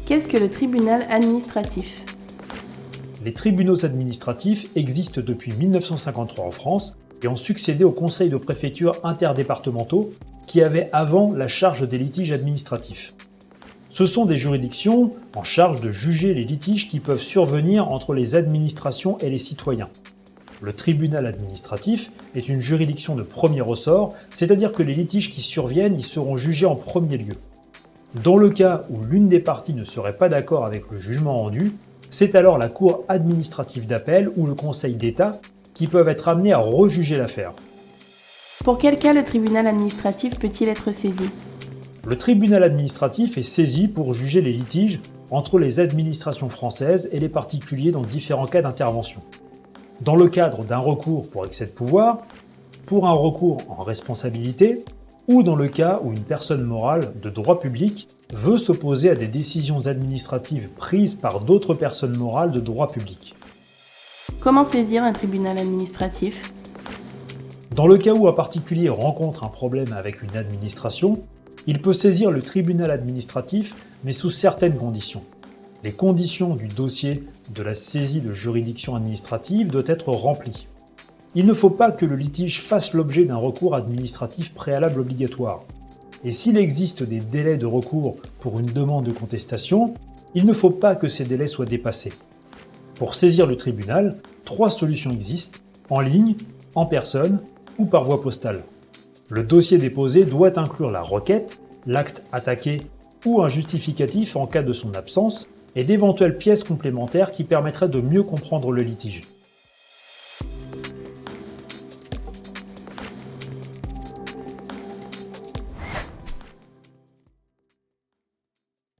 Qu'est-ce que le tribunal administratif? Les tribunaux administratifs existent depuis 1953 en France et ont succédé aux conseils de préfecture interdépartementaux qui avaient avant la charge des litiges administratifs. Ce sont des juridictions en charge de juger les litiges qui peuvent survenir entre les administrations et les citoyens. Le tribunal administratif est une juridiction de premier ressort, c'est-à-dire que les litiges qui surviennent y seront jugés en premier lieu. Dans le cas où l'une des parties ne serait pas d'accord avec le jugement rendu, c'est alors la Cour administrative d'appel ou le Conseil d'État qui peuvent être amenés à rejuger l'affaire. Pour quel cas le tribunal administratif peut-il être saisi? Le tribunal administratif est saisi pour juger les litiges entre les administrations françaises et les particuliers dans différents cas d'intervention. Dans le cadre d'un recours pour excès de pouvoir, pour un recours en responsabilité, ou dans le cas où une personne morale de droit public veut s'opposer à des décisions administratives prises par d'autres personnes morales de droit public. Comment saisir un tribunal administratif? Dans le cas où un particulier rencontre un problème avec une administration, il peut saisir le tribunal administratif, mais sous certaines conditions. Les conditions du dossier de la saisie de juridiction administrative doivent être remplies. Il ne faut pas que le litige fasse l'objet d'un recours administratif préalable obligatoire. Et s'il existe des délais de recours pour une demande de contestation, il ne faut pas que ces délais soient dépassés. Pour saisir le tribunal, 3 solutions existent, en ligne, en personne ou par voie postale. Le dossier déposé doit inclure la requête, l'acte attaqué ou un justificatif en cas de son absence et d'éventuelles pièces complémentaires qui permettraient de mieux comprendre le litige.